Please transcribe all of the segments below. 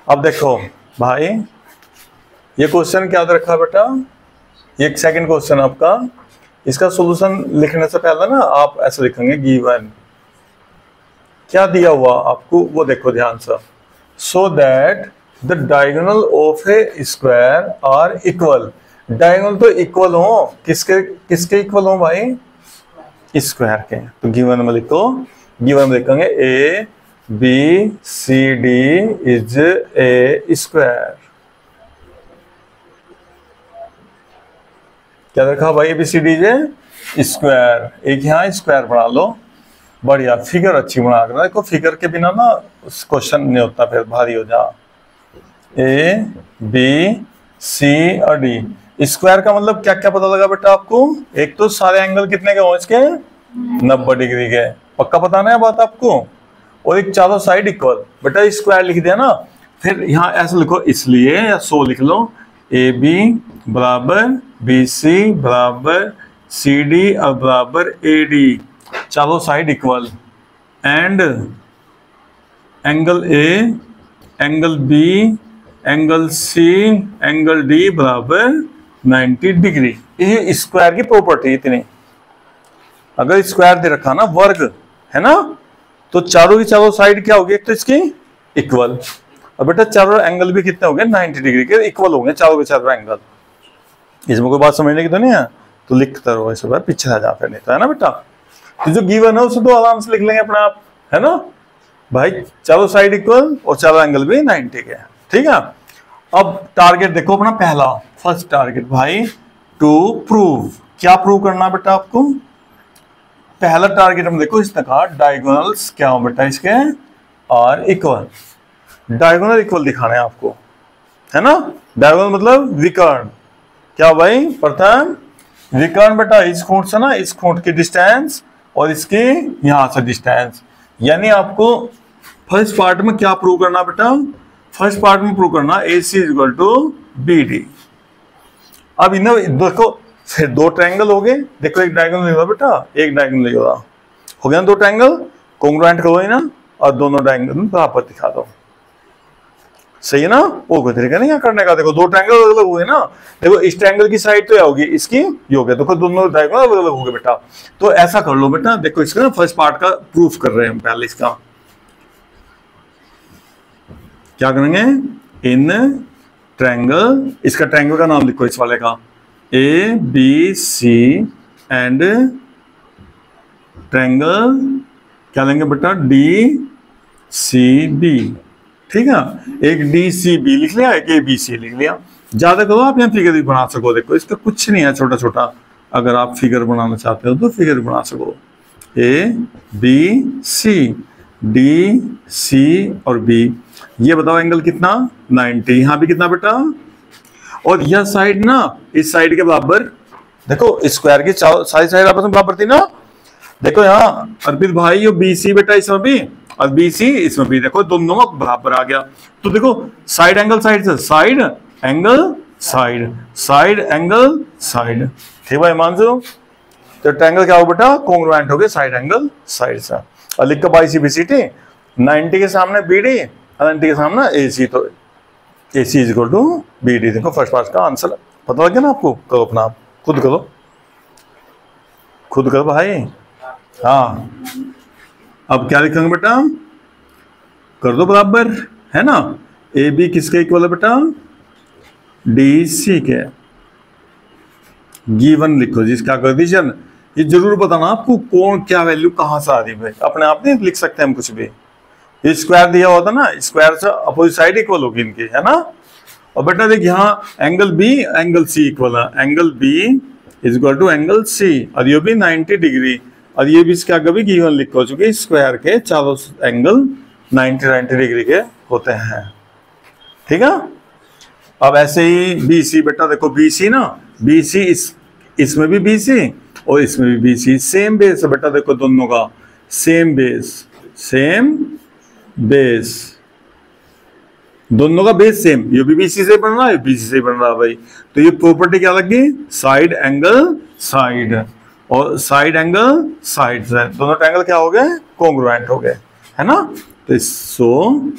अब देखो भाई, ये क्वेश्चन क्या रखा है बेटा, ये सेकंड क्वेश्चन आपका, इसका सॉल्यूशन लिखने से पहले ना आप ऐसे लिखेंगे गिवन क्या दिया हुआ आपको वो देखो ध्यान से। So that the diagonal of a square are equal, diagonal तो इक्वल हो, किसके किसके इक्वल हो भाई, स्क्वायर के। तो गिवन में लिखो, गिवन में लिखेंगे A B C D is a square. क्या रखा भाई, A B C D is square, एक यहाँ स्क्वायर बना लो, बढ़िया फिगर अच्छी बना कर, देखो फिगर के बिना ना क्वेश्चन नहीं होता, फिर भारी हो जा। ए बी सी और डी, स्क्वायर का मतलब क्या क्या पता लगा बेटा आपको, एक तो सारे एंगल कितने के हो इसके 90 डिग्री के, पक्का पता नहीं बात आपको, और एक चारों साइड इक्वल, बेटा स्क्वायर लिख दिया ना। फिर यहाँ ऐसे लिखो इसलिए, या सो लिख लो, ए बी बराबर बी सी बराबर सी डी और बराबर ए डी, चारों side equal, and angle A angle B angle C angle D बराबर 90 डिग्री। ये स्क्वायर की प्रॉपर्टी इतनी, अगर स्क्वायर दे रखा ना वर्ग है ना, तो चारों की चारों साइड क्या होगी, एक तो इसकी इक्वल, और बेटा चारों एंगल भी कितने हो गए 90 डिग्री के इक्वल हो गए चारों के चारों एंगल। इसमें कोई बात समझने की तो नहीं है, तो लिखता रहो ऐसे बार, पीछे आ जा फिर नहीं तो, है ना बेटा। तो जो गिवन है उसे तो आराम से लिख लेंगे अपने आप, है ना भाई, चारों साइड इक्वल और चारों एंगल भी 90 के, ठीक है। अब टारगेट देखो अपना पहला, फर्स्ट टारगेट भाई, टू प्रूव, क्या प्रूव करना बेटा आपको, पहला टारगेट हम देखो इसने कहा डायगोनल्स क्या हो बेटा इसके और इक्वल, डायगोनल इक्वल दिखाने हैं आपको, है ना। डायगोनल मतलब विकर्ण, क्या भाई, प्रथम विकर्ण बेटा, इस खूंट से ना इस खूंट की डिस्टेंस और इसकी यहां से डिस्टेंस, यानी आपको फर्स्ट पार्ट में क्या प्रूव करना बेटा, फर्स्ट पार्ट में प्रूव करना A C is equal to B D. अब इन्हें देखो फिर दो ट्रायंगल हो गए, देखो एक डायगोनल लिखा बेटा, एक डायगोनल लिखा हो गया ना, दो ट्रायंगल कॉन्ग्रुएंट करो ही ना, और दोनों डायगोनल बराबर दिखा दो, सही है ना। वो कोई तरीका नहीं करने का, देखो दो ट्रायंगल अलग अलग हुए ना, देखो इस ट्रायंगल की साइड तो क्या होगी, इसकी ये हो गया, देखो दोनों डायगोनल अलग अलग हो गए बेटा। तो ऐसा कर लो बेटा, देखो इसका ना फर्स्ट पार्ट का प्रूफ कर रहे हैं पहले, इसका क्या करेंगे, इन ट्रायंगल, इसका ट्रायंगल का नाम लिखो इस वाले का, A B C and triangle क्या लेंगे बेटा, डी सी बी, ठीक है। एक डी सी बी लिख लिया, एक ए बी सी लिख लिया, ज्यादा करो आप यहाँ फिगर भी बना सको, देखो इसका कुछ नहीं है, छोटा छोटा, अगर आप फिगर बनाना चाहते हो तो फिगर बना सको, ए बी सी डी सी और बी, ये बताओ एंगल कितना 90, यहां भी कितना बेटा, और यह साइड ना इस साइड के बराबर, देखो स्क्वायर की सारी साइड आपस में बराबर थी ना, देखो यहाँ अर्पित भाई ये बी सी बेटा इसमें भी और बी सी इसमें भी, देखो दोनों में बराबर आ गया। तो देखो साइड एंगल साइड से, side angle side, side angle side, ठीक भाई मानसो। तो ट्रायंगल क्या हो बेटा, कॉन्ग्रुएंट हो गए साइड एंगल साइड से, और लिख के by C B C T, 90 के सामने बी डी, 90 के सामने ए सी, तो A C is equal to B D. देखो फर्स्ट पार्ट का आंसर पता लग गया ना आपको, करो अपना आप खुद करो, खुद करो भाई। हाँ अब क्या लिखेंगे बेटा, कर दो बराबर, है ना, ए बी किसके इक्वल है बेटा, डी सी के, गिवन लिखो जिसका कंडीशन, ये जरूर बताना आपको कौन क्या वैल्यू कहां से आ रही है, अपने आप नहीं लिख सकते हम कुछ भी, ये स्क्वायर दिया होता ना, स्क्वायर से अपोजिट साइड इक्वल होगी इनकी, है ना। और बेटा देख यहाँ angle B angle C equal है, angle B is equal to angle C, और ये भी 90 डिग्री, और ये भी इसका कभी गिवन लिखो, चूंकि स्क्वायर के चारों एंगल 90 डिग्री के होते हैं, ठीक है। अब ऐसे ही बी सी बेटा, देखो बी सी ना, बी सी इसमें भी बी सी और इसमें भी बी सी, सेम बेस है बेटा, देखो दोनों का सेम बेस, सेम बेस, दोनों का बेस सेम, ये भी बीसी से बन रहा है, बीसी से बन रहा है भाई। तो ये प्रॉपर्टी क्या लगी, साइड एंगल साइड, और साइड एंगल साइड से, दोनों ट्रायंगल क्या हो गए, कॉन्ग्रुएंट हो गए, है ना। तो so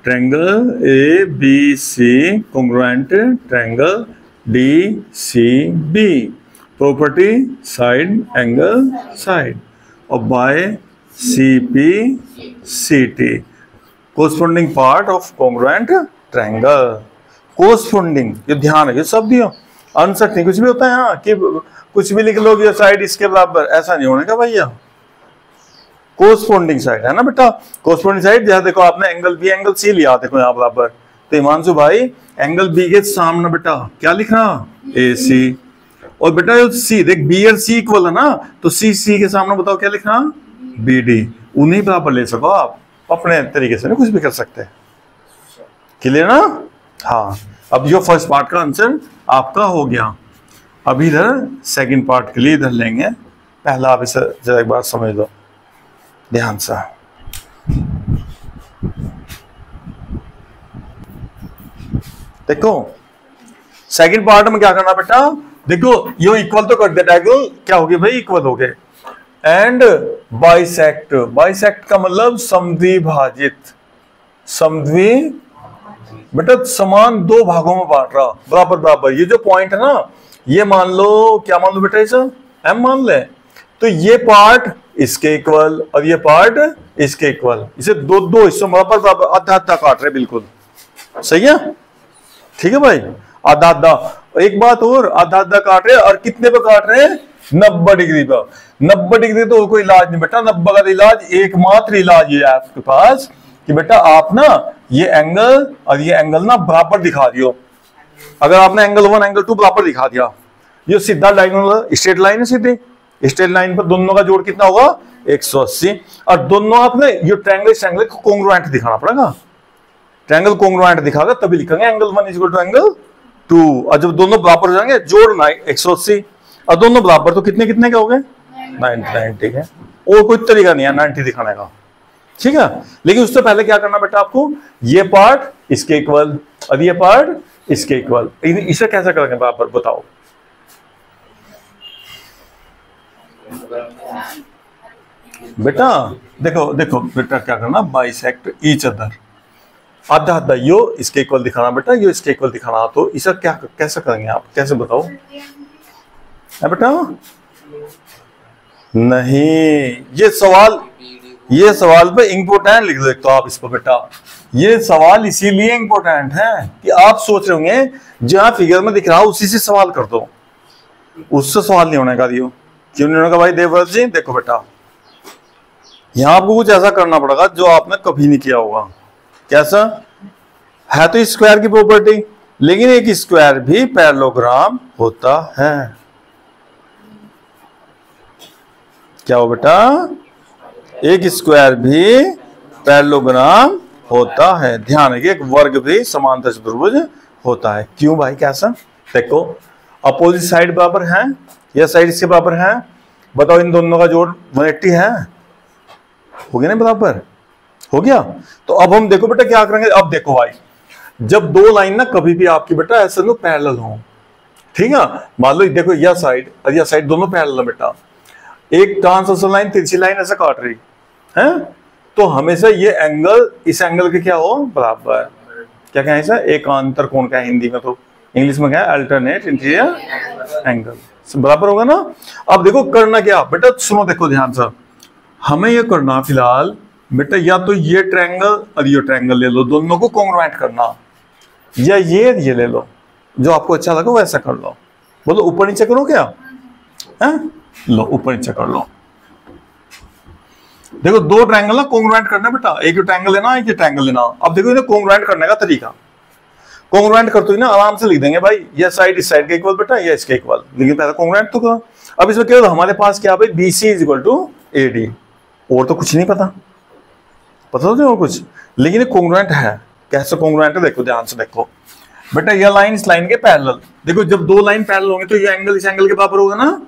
triangle A B C congruent triangle D C B, property side angle side, और by C P C T, corresponding part of congruent triangle. Corresponding, ये ध्यान रखिए, सब दियो आंसर नहीं कुछ भी होता है हाँ कि कुछ भी लिख लोगे ये साइड इसके बराबर, ऐसा नहीं होने का भैया। कोरस्पोंडिंग साइड है ना बेटा, कोरस्पोंडिंग साइड जैसे देखो आपने एंगल बी एंगल सी लिया, देखो यहाँ बराबर, तो हिमांशु भाई एंगल बी के सामने बेटा क्या लिखना ए सी, और बेटा जो सी देख बी और सी इक्वल है ना, तो सी सी के सामने बताओ क्या लिखना बी डी, उन्हीं बराबर ले सको आप, अपने तरीके से ना कुछ भी कर सकते हैं। क्लियर ना? हाँ, अब जो फर्स्ट पार्ट का आंसर आपका हो गया, अभी इधर सेकंड पार्ट के लिए इधर लेंगे, पहला आप इसे जरा एक बार समझ लो ध्यान से। देखो सेकंड पार्ट में क्या करना बेटा, देखो यो इक्वल तो कर दे, डायगोनल क्या हो गया भाई इक्वल हो गए, एंड बाइसेक्ट, बाइसेक्ट का मतलब समद्विभाजित, समद्वि बेटा समान दो भागों में बांट रहा बराबर बराबर, ये जो पॉइंट है ना ये मान लो क्या मान लो बेटा, इसे एम मान ले, तो ये पार्ट इसके इक्वल और ये पार्ट इसके इक्वल, इसे दो दो हिस्सों बराबर बराबर आधा आधा काट रहे, बिल्कुल सही है, ठीक है भाई, आधा आधा। एक बात और, आधा आधा काट रहे और कितने पे काट रहे हैं 90 डिग्री पर, 90 डिग्री तो कोई इलाज नहीं बेटा, 90 का इलाज एकमात्र इलाज ये है आपके पास कि बेटा आप ना ये एंगल और ये एंगल ना बराबर दिखा दियो, अगर आपने एंगल 1 एंगल 2 बराबर दिखा दिया, ये सीधा डायगोनल स्ट्रेट लाइन है, सीधी स्ट्रेट लाइन पर दोनों का जोड़ कितना होगा 180, और दोनों आपने ये ट्रायंगल को कॉन्ग्रुएंट दिखाना पड़ेगा, ट्रायंगल कॉन्ग्रुएंट दिखागा तभी लिखेंगे एंगल 1 इक्वल टू एंगल 2, और जब दोनों बराबर हो जाएंगे जोड़ना 180 और दोनों बराबर, तो कितने कितने के हो गए 90, ठीक है, और कोई तरीका नहीं है 90 दिखाने का, ठीक है। लेकिन उससे पहले क्या करना बेटा आपको, ये पार्ट इसके इक्वल और ये पार्ट इसके इक्वल, इसे कैसे करेंगे बराबर बताओ। बेटा देखो देखो बेटा क्या करना, बाइसेक्ट ईच अदर, आधा आधा यो इसके इक्वल दिखाना बेटा, यो इसके इक्वल दिखाना, तो इसे क्या कैसे करेंगे आप, कैसे बताओ है बेटा। नहीं ये सवाल पे इंपोर्टेंट लिख दो तो आप इस पर बेटा, ये सवाल इसीलिए इंपोर्टेंट है कि आप सोच रहे होंगे जहां फिगर में दिख रहा उसी से सवाल कर दो, उससे सवाल नहीं होने का दियो, क्यों नहीं होने का भाई देवव्रत जी। देखो बेटा यहां आपको कुछ ऐसा करना पड़ेगा जो आपने कभी नहीं किया होगा, कैसा है, तो स्क्वायर की प्रॉपर्टी, लेकिन एक स्क्वायर भी पैरेललोग्राम होता है, क्या हो बेटा, एक स्क्वायर भी पैरेललोग्राम होता है, ध्यान रखिए, एक वर्ग भी समांतर चतुर्भुज होता है। क्यों भाई कैसा, देखो अपोजिट साइड बराबर है, यह साइड इसके बराबर है, बताओ इन दोनों का जोड़ 180 है, हो गया ना बराबर, हो गया। तो अब हम देखो बेटा क्या करेंगे, अब देखो भाई जब दो लाइन ना कभी भी आपकी बेटा ऐसे लो पैरेलल हो, ठीक है, मान लो देखो यह साइड और यह साइड दोनों पैरेलल बेटा, एक ट्रांसवर्सल लाइन तिरछी लाइन ऐसे काट रही है, तो हमेशा ये एंगल इस एंगल के क्या हो बराबर, क्या कहें इसे, एकांतर कोण का है हिंदी में, तो इंग्लिश में क्या है अल्टरनेट इंटीरियर एंगल, बराबर होगा ना। अब देखो करना क्या बेटा, सुनो देखो ध्यान से, हमें ये करना फिलहाल बेटा, या तो ये ट्रायंगल और ये ट्रायंगल ले लो, दोनों को कॉन्ग्रुएंट करना, या ये ले लो, जो आपको अच्छा लगे वैसा कर लो, बोलो ऊपर नीचे करो क्या है, लो ऊपर नीचे कर लो। देखो दो ट्रायंगल ना कॉन्ग्रुएंट करना बेटा, एक ट्रायंगल लेना एक ट्रायंगल लेना। अब देखो इन्हें कॉन्ग्रुएंट करने का तरीका, कॉन्ग्रुएंट करते ही ना आराम से लिख देंगे भाई, ये साइड इस साइड के इक्वल बेटा, ये इसके इक्वल, लेकिन पहले कॉन्ग्रुएंट तो करो। अब इसमें क्या हमारे पास क्या भाई, BC is equal to AD, और तो कुछ नहीं पता तो और कुछ, लेकिन कॉन्ग्रुएंट है। कैसे कॉन्ग्रुएंट है देखो ध्यान से, देखो बेटा ये लाइन इस लाइन के पैरेलल, देखो जब दो लाइन पैरेलल होंगे तो ये एंगल इस एंगल के बराबर होगा ना,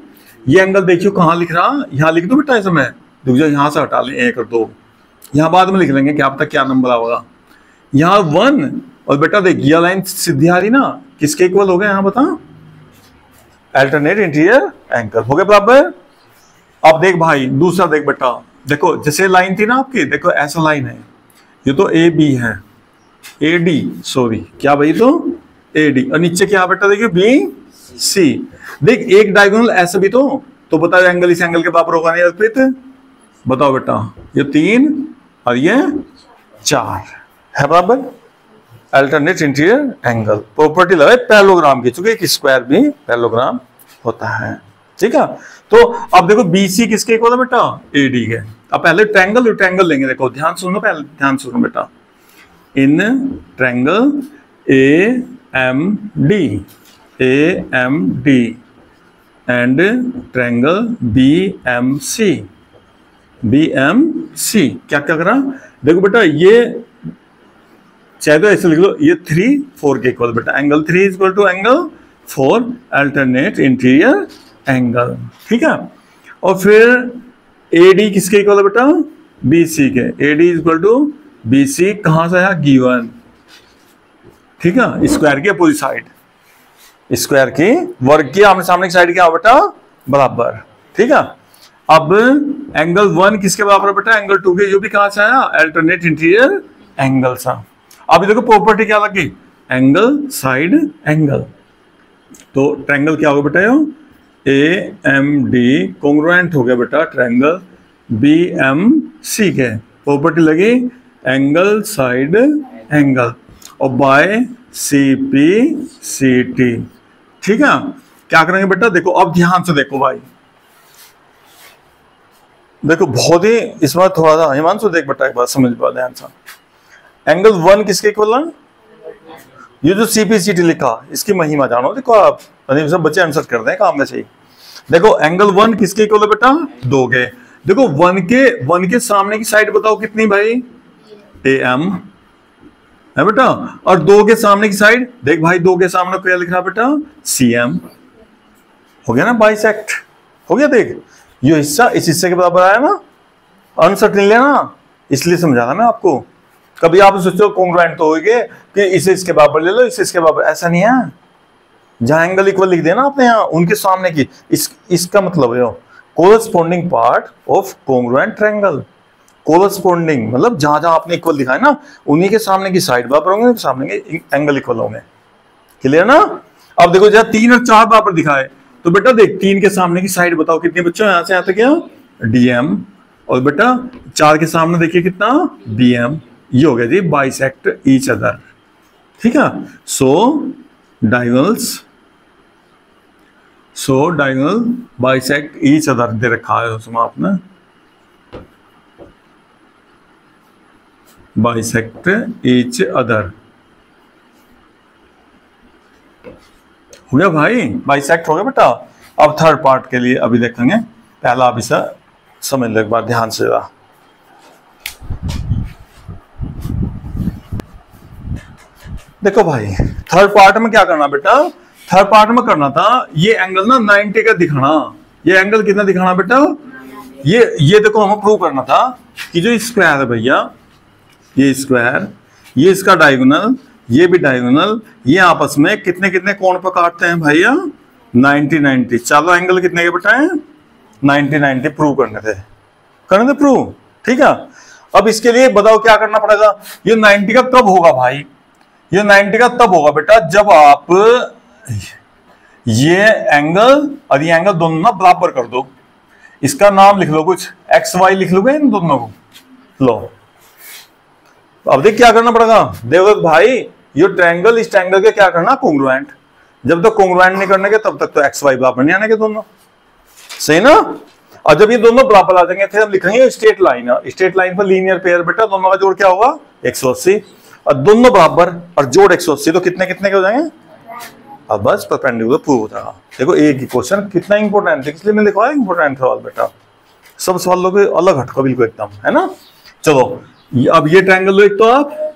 ये एंगल देखियो कहाँ लिख रहा, यहाँ लिख दो बेटा इस समय, देखो यहाँ से हटा लें 1 और 2, यहाँ बाद में लिख लेंगे क्या पता क्या नंबर होगा, यहाँ 1, और बेटा देख ये लाइन सीधी आ रही ना, किसके इक्वल हो गए यहाँ बता, अल्टरनेट इंटीरियर एंगल हो गए बराबर। अब देख भाई दूसरा देख बेटा, देखो जैसे लाइन थी ना आपकी, देखो ऐसा लाइन है, ये तो AB है, AD, सॉरी क्या भाई, तो AD, और नीचे क्या बेटा देखिए BC। देख एक डायगोनल ऐसे भी तो बताओ एंगल इस एंगल के बराबर होगा नहीं अर्पित? बताओ बेटा, ये 3 और ये 4 है बराबर। अल्टरनेट इंटीरियर एंगल प्रॉपर्टी लगा पैरेललोग्राम की, चूंकि एक स्क्वायर भी पैरेललोग्राम होता है। ठीक है, तो अब देखो BC किसके इक्वल है बेटा? AD के। अब पहले ट्रायंगल लेंगे, देखो ध्यान सुनो, पहले ध्यान सुनो बेटा। In triangle AMD and triangle BMC क्या क्या करा? देखो बेटा, ये चाहे तो ऐसे लिख लो, ये 3 4 के इक्वल बेटा, angle 3 is equal to angle 4 alternate interior angle. ठीक है, और फिर AD किसके इक्वल है बेटा? BC के। AD is equal to BC कहां से आया? गिवन। ठीक है, स्क्वायर की अपोजिट साइड, स्क्वायर की वर्ग की आमने सामने की साइड क्या हो बेटा? बराबर। ठीक है, अब एंगल 1 किसके बराबर है बेटा? एंगल 2 के, जो भी कहां से आया? अल्टरनेट इंटीरियर एंगल सा। अभी देखो प्रॉपर्टी क्या लगी? Angle side angle. तो ट्रायंगल क्या होगा बेटा? AMD कॉन्ग्रुएंट हो गया बेटा ट्रायंगल BMC के। प्रॉपर्टी लगी एंगल साइड एंगल, और बाय CPCT। ठीक है, क्या करेंगे बेटा? देखो अब ध्यान से देखो भाई, देखो बहुत ही इसमें थोड़ा सा हिमांशु देख बेटा, एक बात समझ पा ध्यान से। एंगल 1 किसके इक्वल है? ये जो CPCT लिखा, इसकी महिमा जानो। देखो आप सब बच्चे आंसर कर दें काम में से ही। देखो एंगल 1 किसके इक्वल है बेटा? 2 के। देखो 1 के सामने की साइड बताओ कितनी भाई? AM है बेटा, और 2 के सामने की साइड देख भाई, 2 के सामने क्या लिख रहा बेटा? CM। हो गया ना, बाइसेक्ट हो गया। देख ये हिस्सा इस हिस्से के बराबर आया ना, आंसर नहीं लेना, इसलिए समझा था मैं आपको। कभी आप सोचो कॉन्ग्रुएंट तो होगे कि इसे इसके बराबर ले लो, इसे इसके बराबर, ऐसा नहीं है। जहां एंगल इक्वल लिख देना आपने यहाँ उनके सामने की, इसका मतलब है corresponding part of congruent triangle. Corresponding मतलब जहां जहां आपने इक्वल दिखाया ना, उन्हीं के सामने की साइड बराबर होंगे, सामने के एंगल इक्वल होंगे। क्लियर ना? अब देखो जहां 3 और 4 बराबर दिखाए, तो बेटा देख 3 के सामने की साइड बताओ कितनी बच्चों? यहां से यहां तक क्या? DM, और बेटा 4 के सामने देखिए कितना? BM। ये हो गया जी बाइसेक्ट ईच अदर। ठीक है, so diagonal bisect each other दे रखा है उसमें आपने, बाइसेक्ट ईच अदर। हो गया भाई, बाइसेक्ट हो गया बेटा। अब थर्ड पार्ट के लिए अभी देखेंगे, पहला आप इसे समझ लो एक बार ध्यान से। देखो भाई थर्ड पार्ट में क्या करना बेटा? थर्ड पार्ट में करना था ये एंगल ना 90 का दिखाना। ये एंगल कितना दिखाना बेटा? ये देखो हमें प्रूव करना था कि जो स्क्वायर है भैया, ये स्क्वायर, ये इसका डायगोनल, ये भी डायगोनल, ये आपस में कितने कितने कोण पर काटते हैं भैया? 90-90। चलो एंगल कितने के बेटा है? 90-90 प्रूव करने थे प्रूव। ठीक है, अब इसके लिए बताओ क्या करना पड़ेगा? ये 90 का कब होगा भाई? ये 90 का तब होगा बेटा जब आप ये एंगल और ये एंगल दोनों ना बराबर कर दो। इसका नाम लिख लो कुछ, XY लिख लोगे इन दोनों को। लो अब देख क्या करना पड़ेगा। देखो भाई ये ट्रायंगल इस ट्रायंगल के क्या करना? कॉन्ग्रुएंट। जब तक कॉन्ग्रुएंट नहीं करने के तब तक तो XY बराबर नहीं आने के दोनों, सही ना? और जब ये दोनों बराबर आ जाएंगे फिर हम लिखेंगे स्ट्रेट लाइन। स्ट्रेट लाइन पर लीनियर पेयर बेटा, दोनों का जोड़ क्या होगा? 180। और दोनों बराबर और जोड़ 180, तो कितने कितने के हो जाएंगे? अब बस परपेंडिकुलर प्रूव हो जाएगा। देखो एक ही क्वेश्चन कितना इंपॉर्टेंट है, इसलिए मैं लिखवाया इंपॉर्टेंट सवाल बेटा। सब सवालों के अलग हटका बिल्कुल एकदम, है ना? चलो अब ये ट्रायंगल लो एक तो आप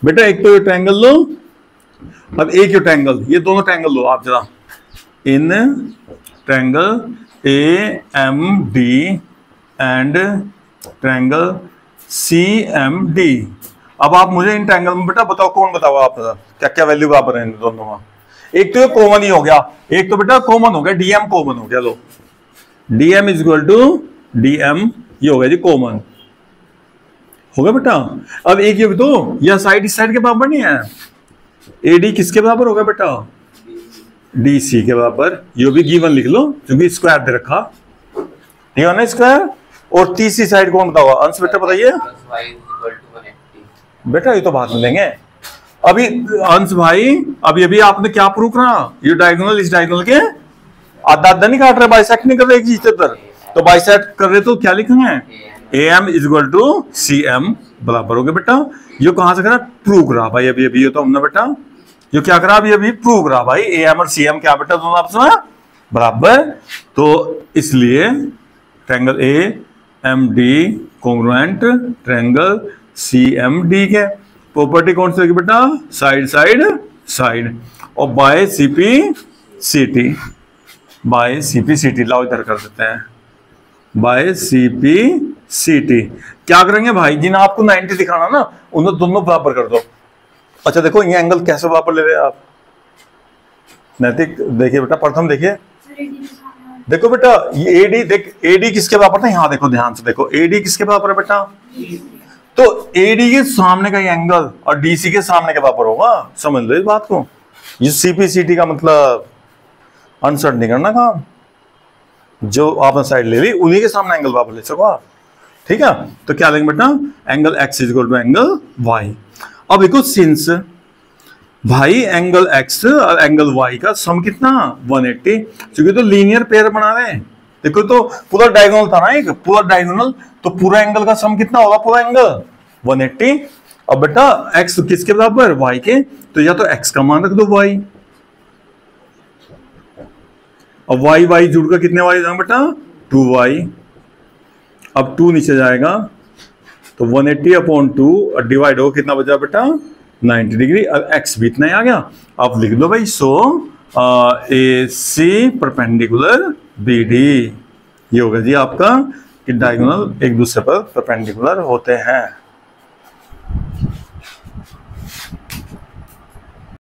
बेटा, एक तो ये ट्रायंगल लो, अब एक ये ट्रायंगल, ये दोनों ट्रायंगल लो आप जरा। In triangle AMD and triangle CMD। अब आप मुझे इन ट्रायंगल में बेटा बताओ, कौन बताओ आप क्या क्या वैल्यू बराबर है इन दोनों में? एक तो ये कॉमन ही हो गया, एक तो बेटा कॉमन हो गया, DM कॉमन हो गया। लो DM is equal to DM, ये हो गया जी कॉमन, होगा बेटा। अब एक ये तो यह साइड इस साइड के बराबर नहीं है, एडी किसके बराबर होगा बेटा, डीसी के बराबर। ये भी गिवन लिख लो क्योंकि स्क्वायर दे रखा, ठीक है ना स्क्वायर। और तीसरी साइड कौन बताओ अंश बेटा बताइए बेटा, ये तो बाद में लेंगे अभी अंश भाई। अभी अभी आपने क्या प्रूव करा, ये डायगोनल इस डायगोनल के आधा आधा नहीं काट रहे, बाइसेक्ट नहीं कर रहे एक चीज पर, तो बाइसेक्ट कर रहे तो क्या लिखेंगे, AM is equal to CM बराबर हो गया बेटा। ये कहां से करा, प्रूव करा भाई अभी अभी। ये तो हमने बेटा ये क्या करा अभी अभी, प्रूव करा भाई AM और CM क्या बेटा दोनों आपस में बराबर। तो इसलिए triangle AMD congruent triangle CMD के प्रॉपर्टी कौन सी होगी बेटा, साइड साइड साइड। और बाय CP CT लाओ इधर कर देते हैं, बाय CP क्या करेंगे भाई, जिन्हें आपको 90 दिखाना ना उन्हें दोनों बराबर कर दो। अच्छा देखो ये एंगल कैसे बराबर ले रहे हैं आप, नैतिक देखिए बेटा, प्रथम देखिए, देखो बेटा ये AD देख, AD किसके बराबर था, यहाँ देखो ध्यान से देखो, AD किसके बराबर है बेटा, तो AD के सामने का एंगल और DC के सामने के बराबर होगा, समझ लो इस बात को। ये CP CT का मतलब आंसर नहीं करना काम, जो आपने साइड ले ली उन्हीं के सामने एंगल बराबर ले सको आप, ठीक है। तो क्या लेंगे बेटा, angle X is equal to angle Y। अब देखो सिंस भाई एंगल X और एंगल Y का सम कितना 180, क्योंकि तो लीनियर पेयर बना रहे हैं। देखो तो पूरा डायगोनल था ना, एक पूरा डायगोनल, तो पूरा एंगल का सम कितना होगा, पूरा एंगल 180। अब बेटा X किसके बराबर, Y के, तो या तो X का मान रख दो Y, अब y जुड़कर कितने y जाएंगे बेटा 2y। अब 2 नीचे जाएगा तो 180/2 और डिवाइड हो कितना बचा बेटा 90 डिग्री। अब x भी इतना ही आ गया, अब लिख दो भाई सो AC परपेंडिकुलर BD। ये होगा जी आपका कि डायगोनल एक दूसरे पर परपेंडिकुलर होते हैं।